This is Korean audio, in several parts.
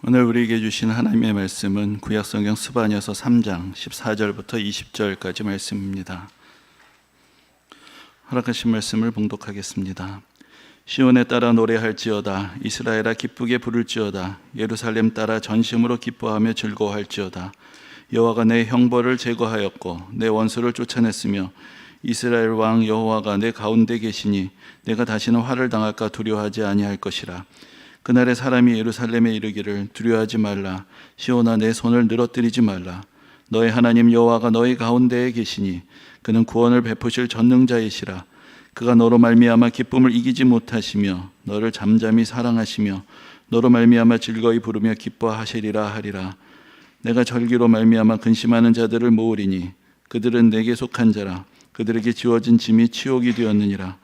오늘 우리에게 주신 하나님의 말씀은 구약성경 스바냐서 3장 14절부터 20절까지 말씀입니다. 허락하신 말씀을 봉독하겠습니다. 시온에 따라 노래할지어다. 이스라엘아 기쁘게 부를지어다. 예루살렘 따라 전심으로 기뻐하며 즐거워할지어다. 여호와가 내 형벌을 제거하였고 내 원수를 쫓아냈으며 이스라엘 왕 여호와가 내 가운데 계시니 내가 다시는 화를 당할까 두려워하지 아니할 것이라. 그날에 사람이 예루살렘에 이르기를 두려워하지 말라. 시온아 내 손을 늘어뜨리지 말라. 너의 하나님 여호와가 너희 가운데에 계시니 그는 구원을 베푸실 전능자이시라. 그가 너로 말미암아 기쁨을 이기지 못하시며 너를 잠잠히 사랑하시며 너로 말미암아 즐거이 부르며 기뻐하시리라 하리라. 내가 절기로 말미암아 근심하는 자들을 모으리니 그들은 내게 속한 자라. 그들에게 지워진 짐이 치욕이 되었느니라.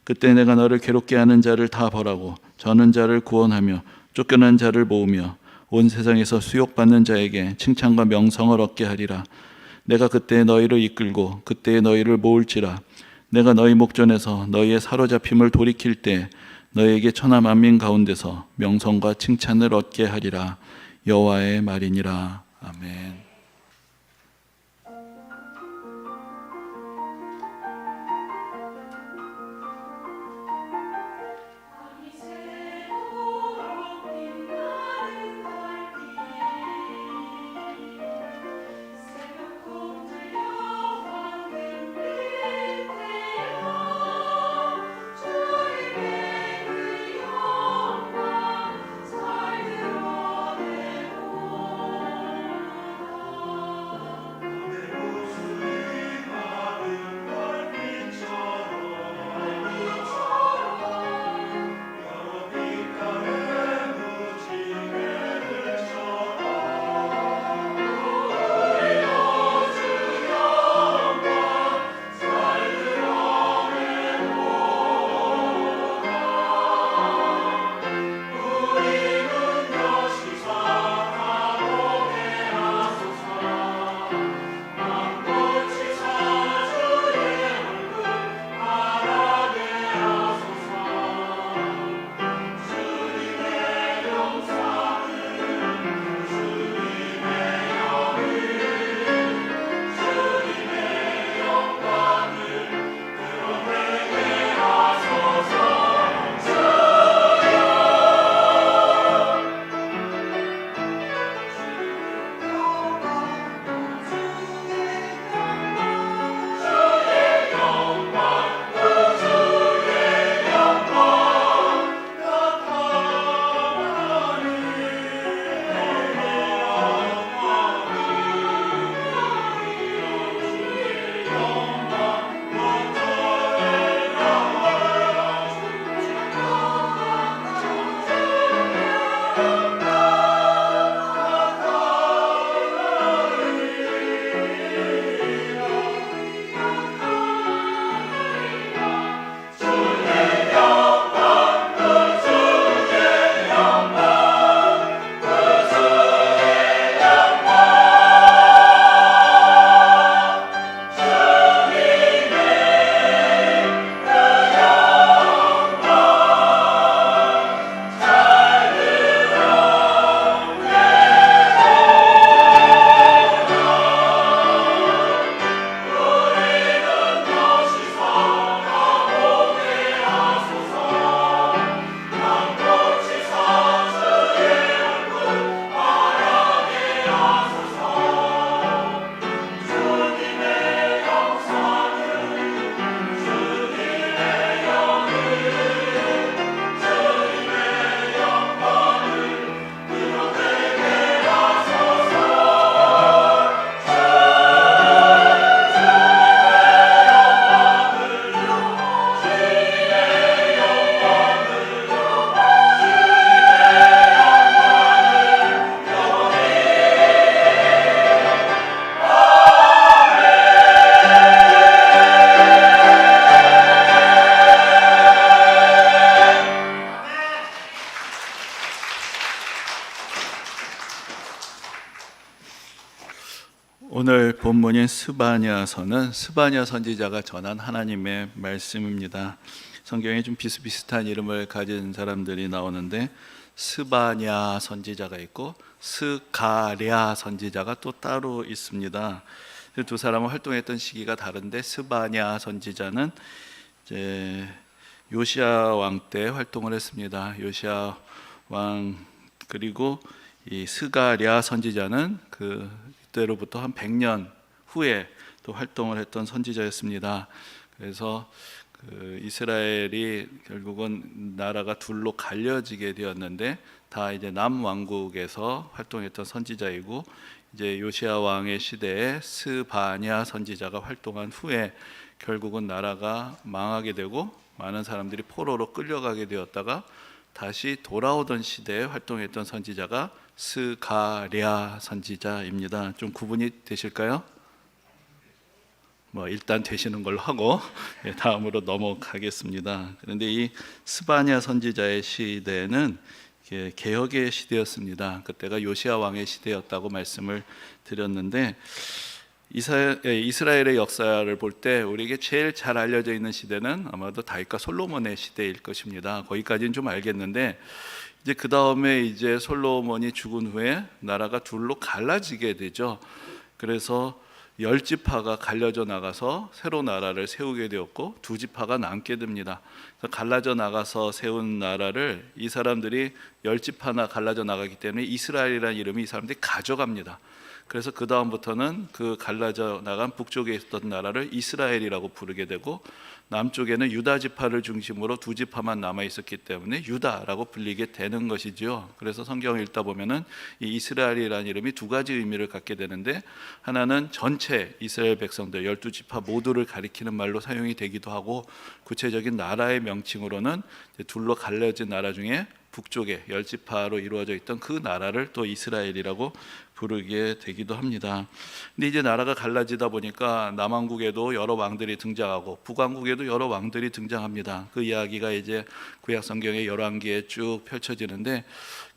그때 내가 너를 괴롭게 하는 자를 다 벌하고 저는 자를 구원하며 쫓겨난 자를 모으며 온 세상에서 수욕받는 자에게 칭찬과 명성을 얻게 하리라. 내가 그때 너희를 이끌고 그때 너희를 모을지라. 내가 너희 목전에서 너희의 사로잡힘을 돌이킬 때 너희에게 천하 만민 가운데서 명성과 칭찬을 얻게 하리라. 여호와의 말이니라. 아멘. 오늘 본문인 스바냐서는 스바냐 선지자가 전한 하나님의 말씀입니다. 성경에 좀 비슷비슷한 이름을 가진 사람들이 나오는데 스바냐 선지자가 있고 스가랴 선지자가 또 따로 있습니다. 두 사람은 활동했던 시기가 다른데 스바냐 선지자는 이제 요시야 왕 때 활동을 했습니다. 요시야 왕, 그리고 이 스가랴 선지자는 그때로부터 한 100년 후에 또 활동을 했던 선지자였습니다. 그래서 이스라엘이 결국은 나라가 둘로 갈려지게 되었는데 다 이제 남왕국에서 활동했던 선지자이고, 이제 요시야 왕의 시대에 스바냐 선지자가 활동한 후에 결국은 나라가 망하게 되고 많은 사람들이 포로로 끌려가게 되었다가 다시 돌아오던 시대에 활동했던 선지자가 스가랴 선지자입니다. 좀 구분이 되실까요? 일단 되시는 걸로 하고 다음으로 넘어가겠습니다. 그런데 이 스바냐 선지자의 시대는 개혁의 시대였습니다. 그때가 요시야 왕의 시대였다고 말씀을 드렸는데, 이스라엘의 역사를 볼 때 우리에게 제일 잘 알려져 있는 시대는 아마도 다윗과 솔로몬의 시대일 것입니다. 거기까지는 좀 알겠는데, 이제 그 다음에 이제 솔로몬이 죽은 후에 나라가 둘로 갈라지게 되죠. 그래서 10지파가 갈려져 나가서 새로 나라를 세우게 되었고, 2지파가 남게 됩니다. 그래서 갈라져 나가서 세운 나라를 이 사람들이 10지파나 갈라져 나가기 때문에 이스라엘이라는 이름이 이 사람들이 가져갑니다. 그래서 그 다음부터는 그 갈라져 나간 북쪽에 있었던 나라를 이스라엘이라고 부르게 되고, 남쪽에는 유다 지파를 중심으로 2지파만 남아 있었기 때문에 유다라고 불리게 되는 것이죠. 그래서 성경을 읽다 보면은 이 이스라엘이라는 이름이 두 가지 의미를 갖게 되는데, 하나는 전체 이스라엘 백성들 12지파 모두를 가리키는 말로 사용이 되기도 하고, 구체적인 나라의 명칭으로는 둘로 갈려진 나라 중에 북쪽에 10지파로 이루어져 있던 그 나라를 또 이스라엘이라고 부르게 되기도 합니다. 근데 이제 나라가 갈라지다 보니까 남왕국에도 여러 왕들이 등장하고 북왕국에도 여러 왕들이 등장합니다. 그 이야기가 이제 구약 성경의 열왕기에 쭉 펼쳐지는데,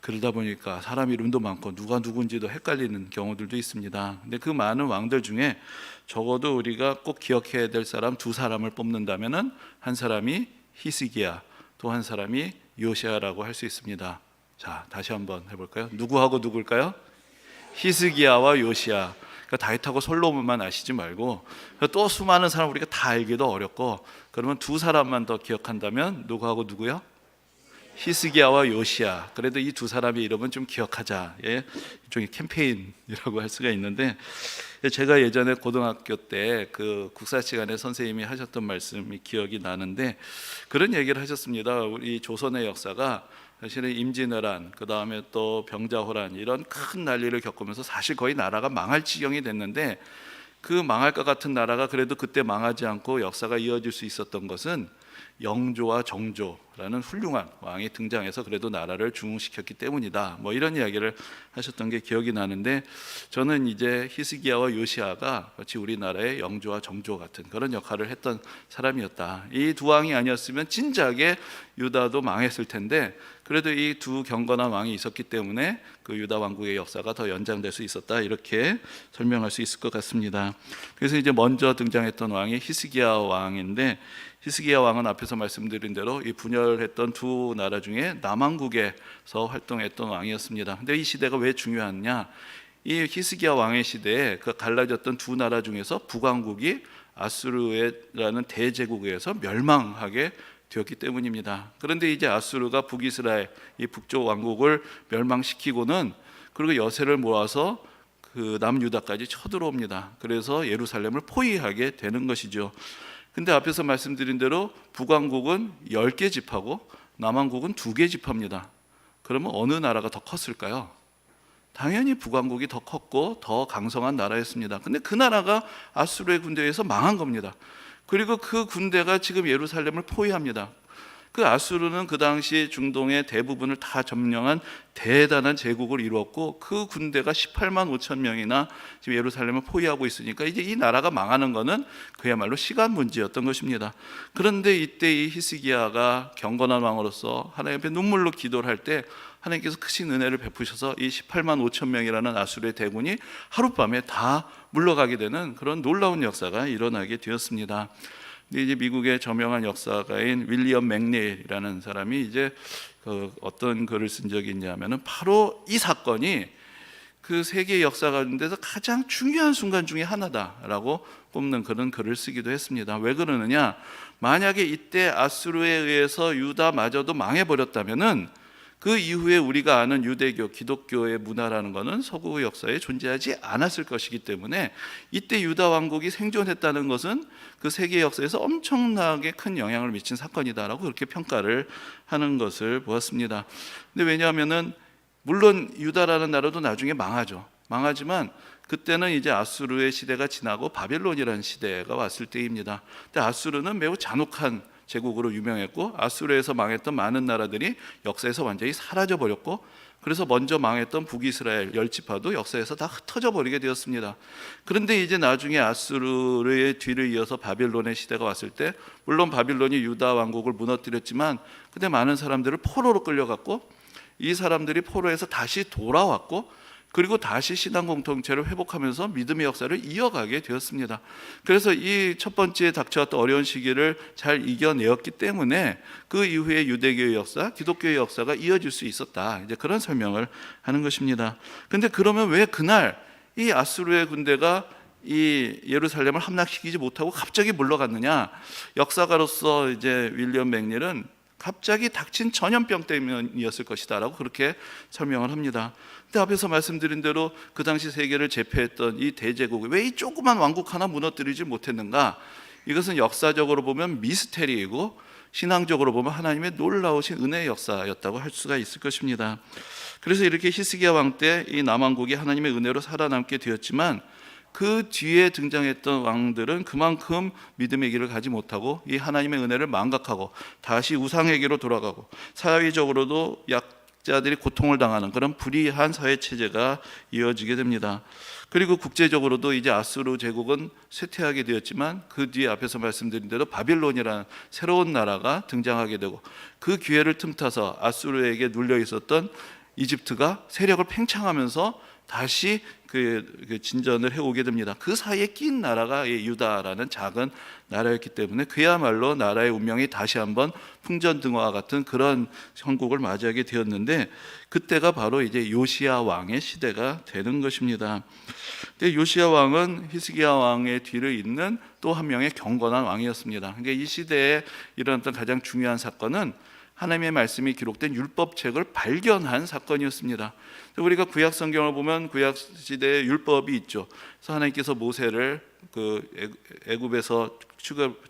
그러다 보니까 사람 이름도 많고 누가 누군지도 헷갈리는 경우들도 있습니다. 근데 그 많은 왕들 중에 적어도 우리가 꼭 기억해야 될 사람 두 사람을 뽑는다면은, 한 사람이 히스기야, 또 한 사람이 요시야라고 할 수 있습니다. 자, 다시 한번 해볼까요? 누구하고 누굴까요? 히스기야와 요시야. 그러니까 다윗하고 솔로몬만 아시지 말고 또 수많은 사람 우리가 다 알기도 어렵고, 그러면 두 사람만 더 기억한다면 누구하고 누구요? 히스기야와 요시야. 그래도 이 두 사람의 이름은 좀 기억하자. 일종의 캠페인이라고 할 수가 있는데, 제가 예전에 고등학교 때 그 국사 시간에 선생님이 하셨던 말씀이 기억이 나는데, 그런 얘기를 하셨습니다. 우리 조선의 역사가 사실은 임진왜란, 그 다음에 또 병자호란, 이런 큰 난리를 겪으면서 사실 거의 나라가 망할 지경이 됐는데, 그 망할 것 같은 나라가 그래도 그때 망하지 않고 역사가 이어질 수 있었던 것은 영조와 정조라는 훌륭한 왕이 등장해서 그래도 나라를 중흥시켰기 때문이다. 이런 이야기를 하셨던 게 기억이 나는데, 저는 이제 히스기야와 요시야가 마치 우리나라의 영조와 정조 같은 그런 역할을 했던 사람이었다. 이 두 왕이 아니었으면 진작에 유다도 망했을 텐데, 그래도 이 두 경건한 왕이 있었기 때문에 그 유다 왕국의 역사가 더 연장될 수 있었다, 이렇게 설명할 수 있을 것 같습니다. 그래서 이제 먼저 등장했던 왕이 히스기야 왕인데, 히스기야 왕은 앞에서 말씀드린 대로 이 분열했던 두 나라 중에 남왕국에서 활동했던 왕이었습니다. 근데 이 시대가 왜 중요하냐? 이 히스기야 왕의 시대에 그 갈라졌던 두 나라 중에서 북왕국이 아수르라는 대제국에 의해서 멸망하게 되었기 때문입니다. 그런데 이제 아수르가 북이스라엘, 이 북쪽 왕국을 멸망시키고는, 그리고 여세를 모아서 그 남유다까지 쳐들어옵니다. 그래서 예루살렘을 포위하게 되는 것이죠. 근데 앞에서 말씀드린 대로 북왕국은 10개 지파고 남왕국은 2개 지파입니다. 그러면 어느 나라가 더 컸을까요? 당연히 북왕국이 더 컸고 더 강성한 나라였습니다. 근데 그 나라가 아수르의 군대에 의해서 망한 겁니다. 그리고 그 군대가 지금 예루살렘을 포위합니다. 그 아수르는 그 당시 중동의 대부분을 다 점령한 대단한 제국을 이루었고, 그 군대가 18만 5천 명이나 지금 예루살렘을 포위하고 있으니까 이제 이 나라가 망하는 것은 그야말로 시간 문제였던 것입니다. 그런데 이때 이 히스기야가 경건한 왕으로서 하나님 앞에 눈물로 기도를 할 때, 하나님께서 크신 은혜를 베푸셔서 이 18만 5천 명이라는 아수르의 대군이 하룻밤에 다 물러가게 되는 그런 놀라운 역사가 일어나게 되었습니다. 근데 이제 미국의 저명한 역사가인 윌리엄 맥니일이라는 사람이 이제 어떤 글을 쓴 적이 있냐면은 바로 이 사건이 그 세계 역사 가운데서 가장 중요한 순간 중에 하나다라고 꼽는 그런 글을 쓰기도 했습니다. 왜 그러느냐? 만약에 이때 아수르에 의해서 유다마저도 망해버렸다면은 그 이후에 우리가 아는 유대교, 기독교의 문화라는 것은 서구 역사에 존재하지 않았을 것이기 때문에 이때 유다 왕국이 생존했다는 것은 그 세계 역사에서 엄청나게 큰 영향을 미친 사건이다라고 그렇게 평가를 하는 것을 보았습니다. 근데 왜냐하면은 물론 유다라는 나라도 나중에 망하지만 그때는 이제 아수르의 시대가 지나고 바벨론이라는 시대가 왔을 때입니다. 근데 아수르는 매우 잔혹한 제국으로 유명했고 아수르에서 망했던 많은 나라들이 역사에서 완전히 사라져 버렸고, 그래서 먼저 망했던 북이스라엘 10지파도 역사에서 다 흩어져 버리게 되었습니다. 그런데 이제 나중에 아수르의 뒤를 이어서 바벨론의 시대가 왔을 때, 물론 바벨론이 유다 왕국을 무너뜨렸지만 그때 많은 사람들을 포로로 끌려갔고, 이 사람들이 포로에서 다시 돌아왔고, 그리고 다시 신앙 공동체를 회복하면서 믿음의 역사를 이어가게 되었습니다. 그래서 이 첫 번째 닥쳐왔던 어려운 시기를 잘 이겨내었기 때문에 그 이후에 유대교의 역사, 기독교의 역사가 이어질 수 있었다, 이제 그런 설명을 하는 것입니다. 근데 그러면 왜 그날 이 아수르의 군대가 이 예루살렘을 함락시키지 못하고 갑자기 물러갔느냐? 역사가로서 이제 윌리엄 맥닐은 갑자기 닥친 전염병 때문이었을 것이다 라고 그렇게 설명을 합니다. 근데 앞에서 말씀드린 대로 그 당시 세계를 제패했던 이 대제국이 왜 이 조그만 왕국 하나 무너뜨리지 못했는가? 이것은 역사적으로 보면 미스테리이고 신앙적으로 보면 하나님의 놀라우신 은혜의 역사였다고 할 수가 있을 것입니다. 그래서 이렇게 히스기야 왕 때 이 남왕국이 하나님의 은혜로 살아남게 되었지만 그 뒤에 등장했던 왕들은 그만큼 믿음의 길을 가지 못하고 이 하나님의 은혜를 망각하고 다시 우상에게로 돌아가고 사회적으로도 약자들이 고통을 당하는 그런 불의한 사회체제가 이어지게 됩니다. 그리고 국제적으로도 이제 아수르 제국은 쇠퇴하게 되었지만 그 뒤에 앞에서 말씀드린 대로 바빌론이라는 새로운 나라가 등장하게 되고, 그 기회를 틈타서 아수르에게 눌려 있었던 이집트가 세력을 팽창하면서 다시 그 진전을 해오게 됩니다. 그 사이에 낀 나라가 유다라는 작은 나라였기 때문에 그야말로 나라의 운명이 다시 한번 풍전등화와 같은 그런 형국을 맞이하게 되었는데, 그때가 바로 이제 요시야 왕의 시대가 되는 것입니다. 근데 요시야 왕은 히스기야 왕의 뒤를 잇는 또 한 명의 경건한 왕이었습니다. 그러니까 이 시대에 일어났던 가장 중요한 사건은 하나님의 말씀이 기록된 율법책을 발견한 사건이었습니다. 우리가 구약 성경을 보면 구약 시대에 율법이 있죠. 그래서 하나님께서 모세를 그 애굽에서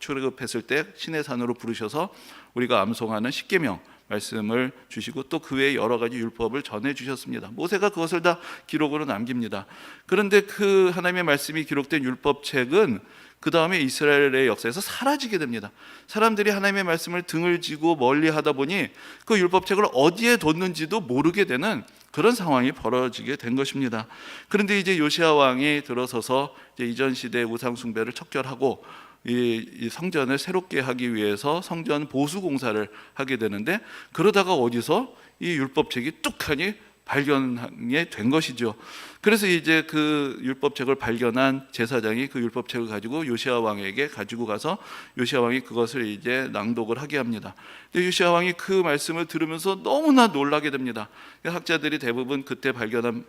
출애굽했을 때 시내산으로 부르셔서 우리가 암송하는 십계명 말씀을 주시고 또 그 외에 여러 가지 율법을 전해 주셨습니다. 모세가 그것을 다 기록으로 남깁니다. 그런데 그 하나님의 말씀이 기록된 율법책은 그 다음에 이스라엘의 역사에서 사라지게 됩니다. 사람들이 하나님의 말씀을 등을 지고 멀리 하다 보니 그 율법책을 어디에 뒀는지도 모르게 되는 그런 상황이 벌어지게 된 것입니다. 그런데 이제 요시야 왕이 들어서서 이제 이전 시대의 우상 숭배를 척결하고 이 성전을 새롭게 하기 위해서 성전 보수 공사를 하게 되는데, 그러다가 어디서 이 율법책이 뚝하니 발견하게 된 것이죠. 그래서 이제 그 율법책을 발견한 제사장이 그 율법책을 가지고 요시야 왕에게 가지고 가서 요시야 왕이 그것을 이제 낭독을 하게 합니다. 근데 요시야 왕이 그 말씀을 들으면서 너무나 놀라게 됩니다. 학자들이 대부분 그때 발견한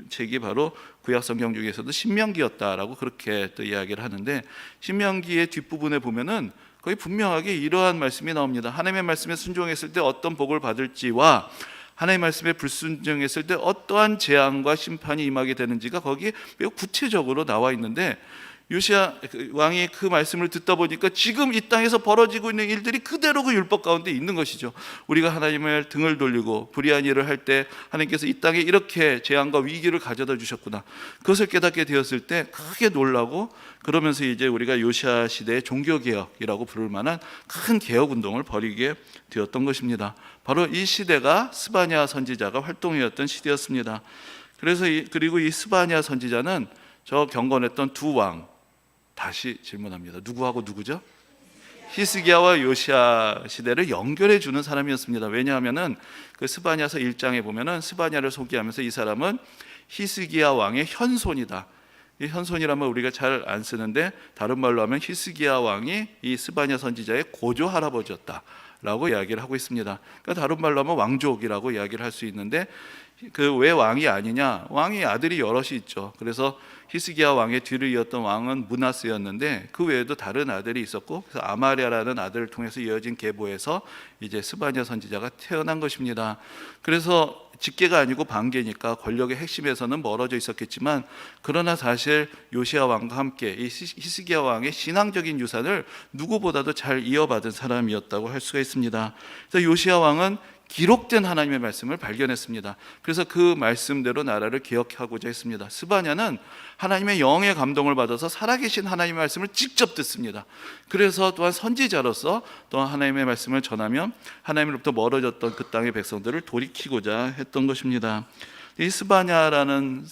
책이 바로 구약 성경 중에서도 신명기였다라고 그렇게 또 이야기를 하는데, 신명기의 뒷부분에 보면은 거의 분명하게 이러한 말씀이 나옵니다. 하나님의 말씀에 순종했을 때 어떤 복을 받을지와 하나님의 말씀에 불순종했을 때 어떠한 재앙과 심판이 임하게 되는지가 거기 매우 구체적으로 나와 있는데, 요시야 왕이 그 말씀을 듣다 보니까 지금 이 땅에서 벌어지고 있는 일들이 그대로 그 율법 가운데 있는 것이죠. 우리가 하나님을 등을 돌리고 불의한 일을 할 때 하나님께서 이 땅에 이렇게 재앙과 위기를 가져다 주셨구나, 그것을 깨닫게 되었을 때 크게 놀라고, 그러면서 이제 우리가 요시야 시대의 종교개혁이라고 부를 만한 큰 개혁운동을 벌이게 되었던 것입니다. 바로 이 시대가 스바냐 선지자가 활동이었던 시대였습니다. 그리고 이 스바냐 선지자는 저 경건했던 두 왕, 다시 질문합니다. 누구하고 누구죠? 히스기야와 요시야 시대를 연결해 주는 사람이었습니다. 왜냐하면은 그 스바냐서 1장에 보면은 스바냐를 소개하면서 이 사람은 히스기야 왕의 현손이다. 이 현손이라면 우리가 잘 안 쓰는데 다른 말로 하면 히스기야 왕이 이 스바냐 선지자의 고조 할아버지였다 라고 이야기를 하고 있습니다. 그러니까 다른 말로 하면 왕족이라고 이야기를 할 수 있는데, 그 왜 왕이 아니냐? 왕이 아들이 여럿이 있죠. 그래서 히스기야 왕의 뒤를 이었던 왕은 므낫세였는데 그 외에도 다른 아들이 있었고, 그래서 아마랴라는 아들을 통해서 이어진 계보에서 이제 스바냐 선지자가 태어난 것입니다. 그래서 직계가 아니고 반계니까 권력의 핵심에서는 멀어져 있었겠지만, 그러나 사실 요시야 왕과 함께 이 히스기야 왕의 신앙적인 유산을 누구보다도 잘 이어받은 사람이었다고 할 수가 있습니다. 그래서 요시야 왕은 기록된 하나님의 말씀을 발견했습니다. 그래서 그 말씀대로 나라를 기억하고자 했습니다. 스바냐는 하나님의 영의 감동을 받아서 살아계신 하나님의 말씀을 직접 듣습니다. 그래서 또한 선지자로서 또한 하나님의 말씀을 전하며 하나님으로부터 멀어졌던 그 땅의 백성들을 돌이키고자 했던 것입니다. 이 스바냐라는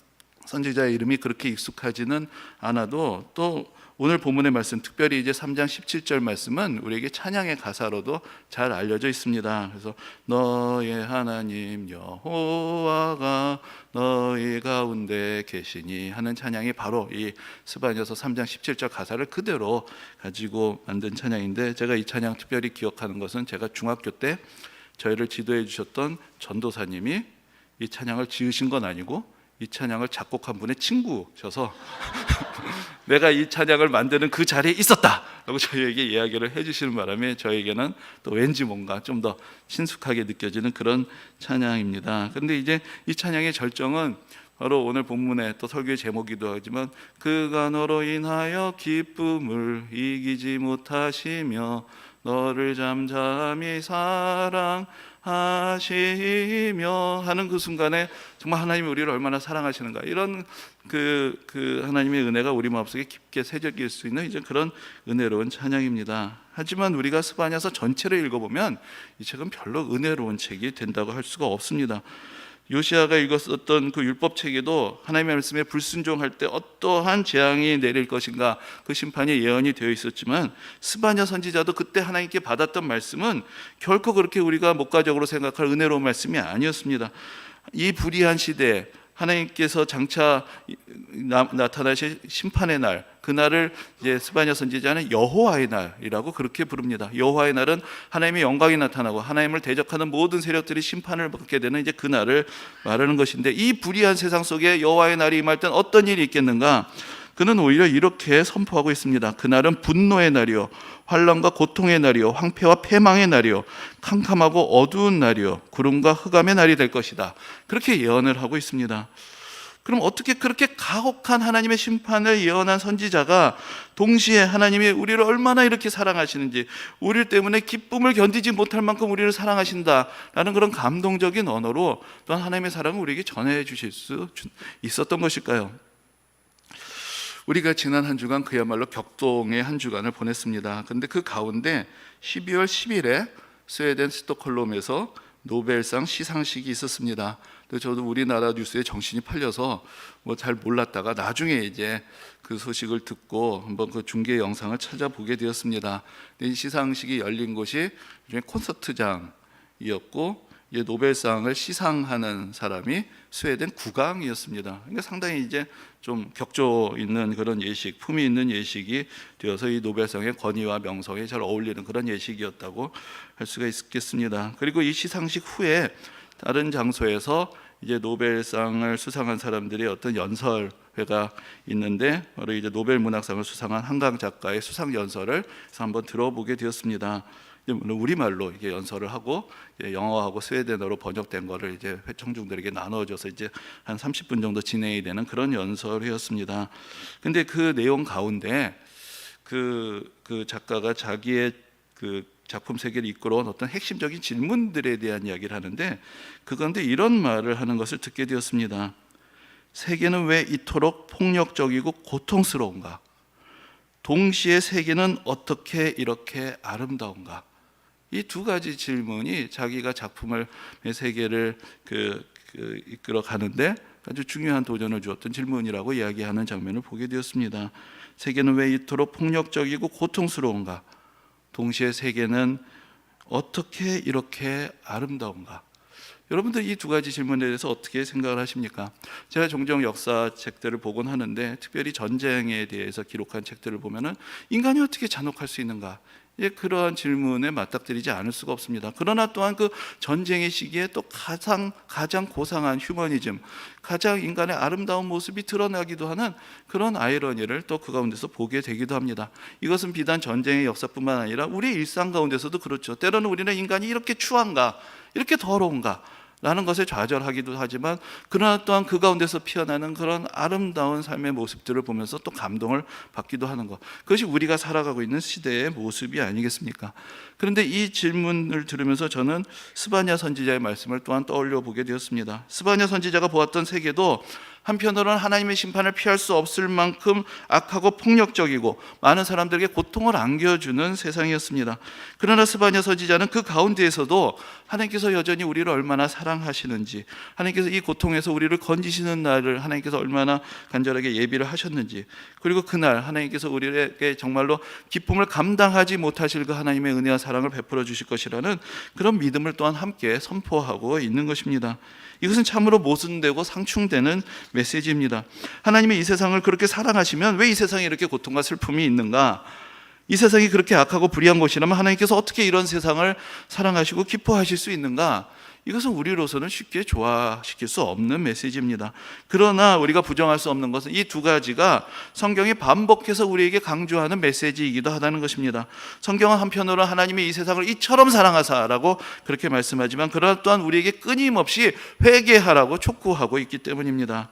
선지자의 이름이 그렇게 익숙하지는 않아도, 또 오늘 본문의 말씀, 특별히 이제 3장 17절 말씀은 우리에게 찬양의 가사로도 잘 알려져 있습니다. 그래서 너의 하나님 여호와가 너희 가운데 계시니 하는 찬양이 바로 이 스바냐서 3장 17절 가사를 그대로 가지고 만든 찬양인데, 제가 이 찬양 특별히 기억하는 것은 제가 중학교 때 저희를 지도해 주셨던 전도사님이 이 찬양을 지으신 건 아니고 이 찬양을 작곡한 분의 친구셔서 내가 이 찬양을 만드는 그 자리에 있었다 라고 저희에게 이야기를 해주시는 바람에 저에게는 또 왠지 뭔가 좀 더 친숙하게 느껴지는 그런 찬양입니다. 그런데 이제 이 찬양의 절정은 바로 오늘 본문의 또 설교의 제목이기도 하지만, 그가 너로 인하여 기쁨을 이기지 못하시며 너를 잠잠히 사랑하시며 하는 그 순간에 정말 하나님이 우리를 얼마나 사랑하시는가, 이런 그 하나님의 은혜가 우리 마음속에 깊게 새겨질 수 있는 이제 그런 은혜로운 찬양입니다. 하지만 우리가 스바냐서 전체를 읽어보면 이 책은 별로 은혜로운 책이 된다고 할 수가 없습니다. 요시야가 읽었었던 그 율법책에도 하나님의 말씀에 불순종할 때 어떠한 재앙이 내릴 것인가, 그 심판이 예언이 되어 있었지만, 스바냐 선지자도 그때 하나님께 받았던 말씀은 결코 그렇게 우리가 목가적으로 생각할 은혜로운 말씀이 아니었습니다. 이 불의한 시대에 하나님께서 장차 나타나실 심판의 날, 그날을 이제 스바냐 선지자는 여호와의 날이라고 그렇게 부릅니다. 여호와의 날은 하나님의 영광이 나타나고 하나님을 대적하는 모든 세력들이 심판을 받게 되는 이제 그 날을 말하는 것인데, 이 불의한 세상 속에 여호와의 날이 임할 땐 어떤 일이 있겠는가? 그는 오히려 이렇게 선포하고 있습니다. 그날은 분노의 날이요, 환난과 고통의 날이요, 황폐와 패망의 날이요, 캄캄하고 어두운 날이요, 구름과 흑암의 날이 될 것이다. 그렇게 예언을 하고 있습니다. 그럼 어떻게 그렇게 가혹한 하나님의 심판을 예언한 선지자가 동시에 하나님이 우리를 얼마나 이렇게 사랑하시는지, 우리 때문에 기쁨을 견디지 못할 만큼 우리를 사랑하신다라는 그런 감동적인 언어로 또한 하나님의 사랑을 우리에게 전해 주실 수 있었던 것일까요? 우리가 지난 한 주간 그야말로 격동의 한 주간을 보냈습니다. 그런데 그 가운데 12월 10일에 스웨덴 스톡홀름에서 노벨상 시상식이 있었습니다. 저도 우리나라 뉴스에 정신이 팔려서 뭐 잘 몰랐다가 나중에 이제 그 소식을 듣고 한번 그 중계 영상을 찾아보게 되었습니다. 이 시상식이 열린 곳이 콘서트장이었고, 이제 노벨상을 시상하는 사람이 스웨덴 국왕이었습니다. 그러니까 상당히 이제 좀 격조 있는 그런 예식, 품위 있는 예식이 되어서 이 노벨상의 권위와 명성에 잘 어울리는 그런 예식이었다고 할 수가 있겠습니다. 그리고 이 시상식 후에 다른 장소에서 이제 노벨상을 수상한 사람들이 어떤 연설회가 있는데, 바로 이제 노벨 문학상을 수상한 한강 작가의 수상 연설을 한번 들어보게 되었습니다. 물론 우리말로 이게 연설을 하고 영어하고 스웨덴어로 번역된 거를 이제 청중들에게 나눠줘서 이제 한 30분 정도 진행이 되는 그런 연설이었습니다. 근데 그 내용 가운데 그 작가가 자기의 그 작품 세계를 이끌어온 어떤 핵심적인 질문들에 대한 이야기를 하는데, 그런데 이런 말을 하는 것을 듣게 되었습니다. 세계는 왜 이토록 폭력적이고 고통스러운가? 동시에 세계는 어떻게 이렇게 아름다운가? 이 두 가지 질문이 자기가 작품을 세계를 이끌어 가는데 아주 중요한 도전을 주었던 질문이라고 이야기하는 장면을 보게 되었습니다. 세계는 왜 이토록 폭력적이고 고통스러운가? 동시에 세계는 어떻게 이렇게 아름다운가? 여러분들 이 두 가지 질문에 대해서 어떻게 생각을 하십니까? 제가 종종 역사책들을 보곤 하는데, 특별히 전쟁에 대해서 기록한 책들을 보면은 인간이 어떻게 잔혹할 수 있는가? 그러한 질문에 맞닥뜨리지 않을 수가 없습니다. 그러나 또한 그 전쟁의 시기에 또 가장 고상한 휴머니즘, 가장 인간의 아름다운 모습이 드러나기도 하는 그런 아이러니를 또 그 가운데서 보게 되기도 합니다. 이것은 비단 전쟁의 역사뿐만 아니라 우리 일상 가운데서도 그렇죠. 때로는 우리는 인간이 이렇게 추한가, 이렇게 더러운가 라는 것에 좌절하기도 하지만, 그러나 또한 그 가운데서 피어나는 그런 아름다운 삶의 모습들을 보면서 또 감동을 받기도 하는 것, 그것이 우리가 살아가고 있는 시대의 모습이 아니겠습니까? 그런데 이 질문을 들으면서 저는 스바냐 선지자의 말씀을 또한 떠올려 보게 되었습니다. 스바냐 선지자가 보았던 세계도 한편으로는 하나님의 심판을 피할 수 없을 만큼 악하고 폭력적이고 많은 사람들에게 고통을 안겨주는 세상이었습니다. 그러나 스바냐 선지자는 그 가운데에서도 하나님께서 여전히 우리를 얼마나 사랑하시는지, 하나님께서 이 고통에서 우리를 건지시는 날을 하나님께서 얼마나 간절하게 예비를 하셨는지, 그리고 그날 하나님께서 우리에게 정말로 기쁨을 감당하지 못하실 그 하나님의 은혜와 사랑을 베풀어 주실 것이라는 그런 믿음을 또한 함께 선포하고 있는 것입니다. 이것은 참으로 모순되고 상충되는 메시지입니다. 하나님이 이 세상을 그렇게 사랑하시면 왜 이 세상에 이렇게 고통과 슬픔이 있는가? 이 세상이 그렇게 악하고 불의한 것이라면 하나님께서 어떻게 이런 세상을 사랑하시고 기뻐하실 수 있는가? 이것은 우리로서는 쉽게 조화시킬 수 없는 메시지입니다. 그러나 우리가 부정할 수 없는 것은 이 두 가지가 성경이 반복해서 우리에게 강조하는 메시지이기도 하다는 것입니다. 성경은 한편으로 하나님이 이 세상을 이처럼 사랑하사라고 그렇게 말씀하지만, 그러나 또한 우리에게 끊임없이 회개하라고 촉구하고 있기 때문입니다.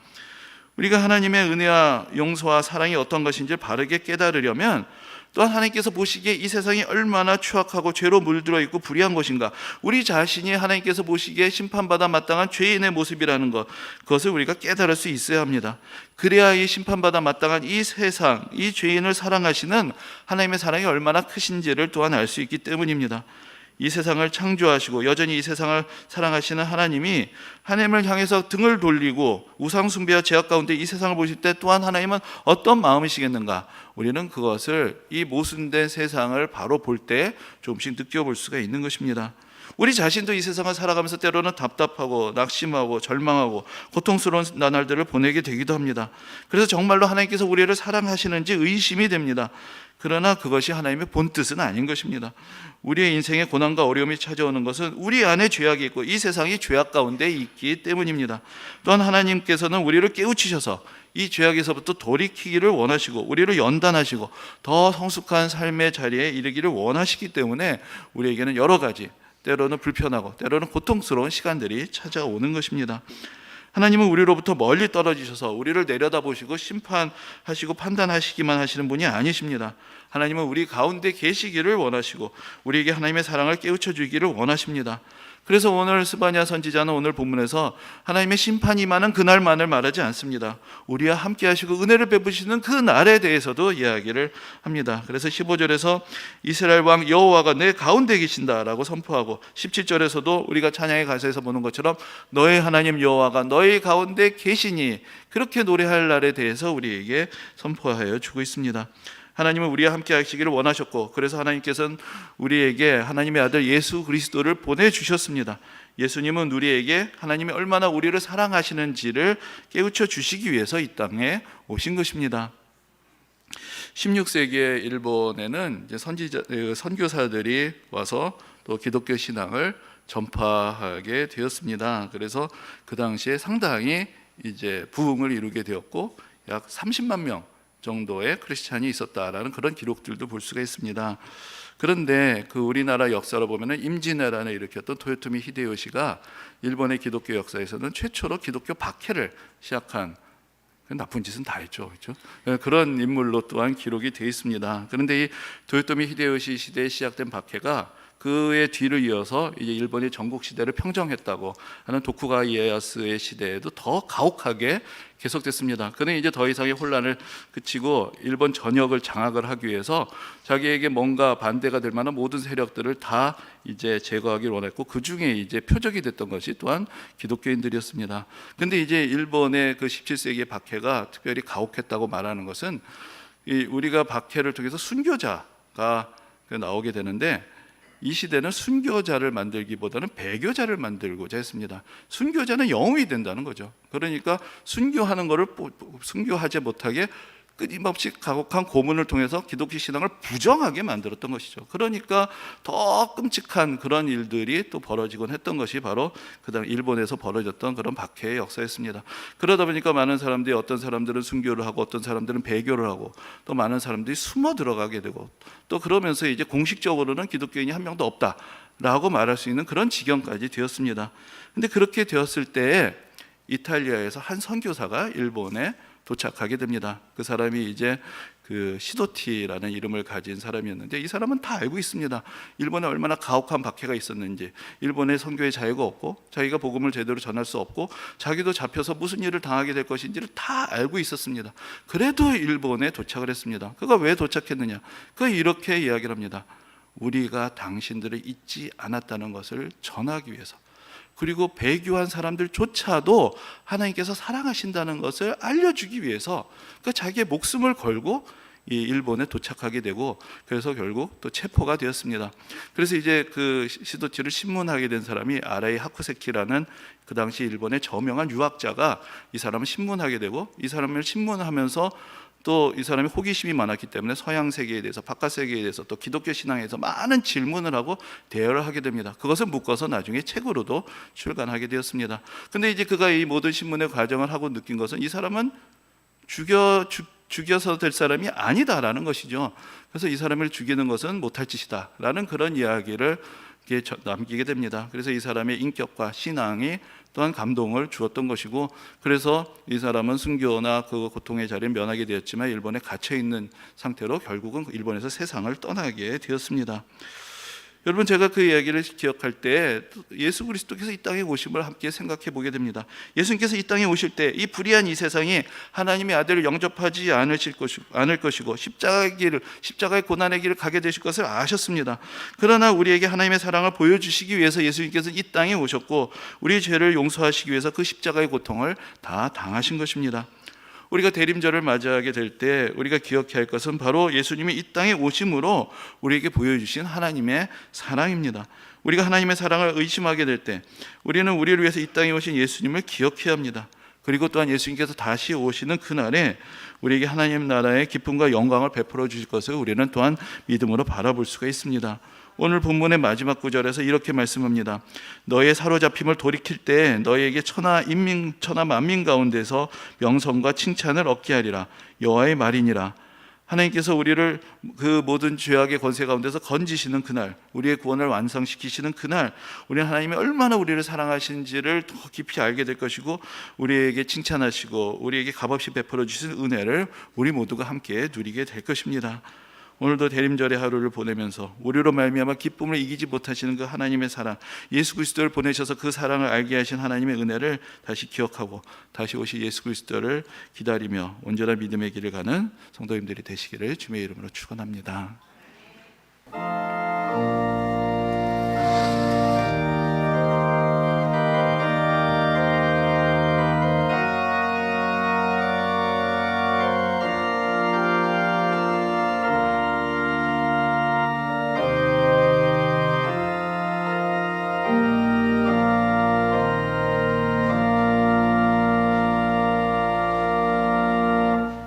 우리가 하나님의 은혜와 용서와 사랑이 어떤 것인지 바르게 깨달으려면, 또한 하나님께서 보시기에 이 세상이 얼마나 추악하고 죄로 물들어 있고 불의한 것인가, 우리 자신이 하나님께서 보시기에 심판받아 마땅한 죄인의 모습이라는 것, 그것을 우리가 깨달을 수 있어야 합니다. 그래야 이 심판받아 마땅한 이 세상, 이 죄인을 사랑하시는 하나님의 사랑이 얼마나 크신지를 또한 알 수 있기 때문입니다. 이 세상을 창조하시고 여전히 이 세상을 사랑하시는 하나님이 하나님을 향해서 등을 돌리고 우상 숭배와 죄악 가운데 이 세상을 보실 때 또한 하나님은 어떤 마음이시겠는가, 우리는 그것을 이 모순된 세상을 바로 볼 때 조금씩 느껴볼 수가 있는 것입니다. 우리 자신도 이 세상을 살아가면서 때로는 답답하고 낙심하고 절망하고 고통스러운 나날들을 보내게 되기도 합니다. 그래서 정말로 하나님께서 우리를 사랑하시는지 의심이 됩니다. 그러나 그것이 하나님의 본뜻은 아닌 것입니다. 우리의 인생에 고난과 어려움이 찾아오는 것은 우리 안에 죄악이 있고 이 세상이 죄악 가운데 있기 때문입니다. 또한 하나님께서는 우리를 깨우치셔서 이 죄악에서부터 돌이키기를 원하시고 우리를 연단하시고 더 성숙한 삶의 자리에 이르기를 원하시기 때문에 우리에게는 여러 가지, 때로는 불편하고 때로는 고통스러운 시간들이 찾아오는 것입니다. 하나님은 우리로부터 멀리 떨어지셔서 우리를 내려다보시고 심판하시고 판단하시기만 하시는 분이 아니십니다. 하나님은 우리 가운데 계시기를 원하시고 우리에게 하나님의 사랑을 깨우쳐 주기를 원하십니다. 그래서 오늘 스바냐 선지자는 오늘 본문에서 하나님의 심판이 임하는 그날만을 말하지 않습니다. 우리와 함께 하시고 은혜를 베푸시는 그 날에 대해서도 이야기를 합니다. 그래서 15절에서 이스라엘 왕 여호와가 내 가운데 계신다라고 선포하고, 17절에서도 우리가 찬양의 가사에서 보는 것처럼 너의 하나님 여호와가 너의 가운데 계시니, 그렇게 노래할 날에 대해서 우리에게 선포하여 주고 있습니다. 하나님은 우리와 함께 하시기를 원하셨고, 그래서 하나님께서는 우리에게 하나님의 아들 예수 그리스도를 보내주셨습니다. 예수님은 우리에게 하나님이 얼마나 우리를 사랑하시는지를 깨우쳐 주시기 위해서 이 땅에 오신 것입니다. 16세기의 일본에는 이제 선교사들이 와서 또 기독교 신앙을 전파하게 되었습니다. 그래서 그 당시에 상당히 이제 부흥을 이루게 되었고, 약 30만 명 정도의 크리스찬이 있었다라는 그런 기록들도 볼 수가 있습니다. 그런데 그 우리나라 역사로 보면은 임진왜란을 일으켰던 토요토미 히데요시가 일본의 기독교 역사에서는 최초로 기독교 박해를 시작한, 나쁜 짓은 다 했죠, 그렇죠? 그런 인물로 또한 기록이 되어 있습니다. 그런데 이 토요토미 히데요시 시대에 시작된 박해가 그의 뒤를 이어서 이제 일본이 전국 시대를 평정했다고 하는 도쿠가와 이에야스의 시대에도 더 가혹하게 계속됐습니다. 그는 이제 더 이상의 혼란을 그치고 일본 전역을 장악을 하기 위해서 자기에게 뭔가 반대가 될 만한 모든 세력들을 다 이제 제거하기를 원했고, 그 중에 이제 표적이 됐던 것이 또한 기독교인들이었습니다. 그런데 이제 일본의 그 17세기의 박해가 특별히 가혹했다고 말하는 것은 우리가 박해를 통해서 순교자가 나오게 되는데, 이 시대는 순교자를 만들기보다는 배교자를 만들고자 했습니다. 순교자는 영웅이 된다는 거죠. 그러니까 순교하는 것을 순교하지 못하게 끊임없이 가혹한 고문을 통해서 기독교 신앙을 부정하게 만들었던 것이죠. 그러니까 더 끔찍한 그런 일들이 또 벌어지곤 했던 것이 바로 그다음 일본에서 벌어졌던 그런 박해의 역사였습니다. 그러다 보니까 많은 사람들이, 어떤 사람들은 순교를 하고 어떤 사람들은 배교를 하고 또 많은 사람들이 숨어 들어가게 되고, 또 그러면서 이제 공식적으로는 기독교인이 한 명도 없다라고 말할 수 있는 그런 지경까지 되었습니다. 근데 그렇게 되었을 때에 이탈리아에서 한 선교사가 일본에 도착하게 됩니다. 그 사람이 이제 그 시도티라는 이름을 가진 사람이었는데, 이 사람은 다 알고 있습니다. 일본에 얼마나 가혹한 박해가 있었는지, 일본의 선교의 자유가 없고 자기가 복음을 제대로 전할 수 없고 자기도 잡혀서 무슨 일을 당하게 될 것인지를 다 알고 있었습니다. 그래도 일본에 도착을 했습니다. 그가 왜 도착했느냐? 그가 이렇게 이야기를 합니다. 우리가 당신들을 잊지 않았다는 것을 전하기 위해서, 그리고 배교한 사람들조차도 하나님께서 사랑하신다는 것을 알려주기 위해서 그러니까 자기의 목숨을 걸고 이 일본에 도착하게 되고, 그래서 결국 또 체포가 되었습니다. 그래서 이제 그 시도치를 신문하게 된 사람이 아라이 하쿠세키라는 그 당시 일본의 저명한 유학자가 이 사람을 신문하게 되고, 이 사람을 신문하면서 또 이 사람이 호기심이 많았기 때문에 서양 세계에 대해서, 바깥 세계에 대해서, 또 기독교 신앙에 대해서 많은 질문을 하고 대화를 하게 됩니다. 그것을 묶어서 나중에 책으로도 출간하게 되었습니다. 근데 이제 그가 이 모든 신문의 과정을 하고 느낀 것은 이 사람은 죽여서 될 사람이 아니다라는 것이죠. 그래서 이 사람을 죽이는 것은 못할 짓이다라는 그런 이야기를 남기게 됩니다. 그래서 이 사람의 인격과 신앙이 또한 감동을 주었던 것이고, 그래서 이 사람은 순교나 그 고통의 자리를 면하게 되었지만 일본에 갇혀 있는 상태로 결국은 일본에서 세상을 떠나게 되었습니다. 여러분, 제가 그 이야기를 기억할 때 예수 그리스도께서 이 땅에 오심을 함께 생각해 보게 됩니다. 예수님께서 이 땅에 오실 때 이 불의한 이 세상이 하나님의 아들을 영접하지 않을 것이고 십자가의 고난의 길을 가게 되실 것을 아셨습니다. 그러나 우리에게 하나님의 사랑을 보여주시기 위해서 예수님께서 이 땅에 오셨고, 우리의 죄를 용서하시기 위해서 그 십자가의 고통을 다 당하신 것입니다. 우리가 대림절을 맞이하게 될 때 우리가 기억해야 할 것은 바로 예수님이 이 땅에 오심으로 우리에게 보여주신 하나님의 사랑입니다. 우리가 하나님의 사랑을 의심하게 될 때 우리는 우리를 위해서 이 땅에 오신 예수님을 기억해야 합니다. 그리고 또한 예수님께서 다시 오시는 그날에 우리에게 하나님 나라의 기쁨과 영광을 베풀어 주실 것을 우리는 또한 믿음으로 바라볼 수가 있습니다. 오늘 본문의 마지막 구절에서 이렇게 말씀합니다. 너의 사로잡힘을 돌이킬 때 너희에게 천하 만민 가운데서 명성과 칭찬을 얻게 하리라. 여호와의 말이니라. 하나님께서 우리를 그 모든 죄악의 권세 가운데서 건지시는 그날, 우리의 구원을 완성시키시는 그날, 우리는 하나님이 얼마나 우리를 사랑하신지를 더 깊이 알게 될 것이고, 우리에게 칭찬하시고 우리에게 값없이 베풀어 주신 은혜를 우리 모두가 함께 누리게 될 것입니다. 오늘도 대림절의 하루를 보내면서 우리로 말미암아 기쁨을 이기지 못하시는 그 하나님의 사랑, 예수 그리스도를 보내셔서 그 사랑을 알게 하신 하나님의 은혜를 다시 기억하고 다시 오실 예수 그리스도를 기다리며 온전한 믿음의 길을 가는 성도님들이 되시기를 주님의 이름으로 축원합니다.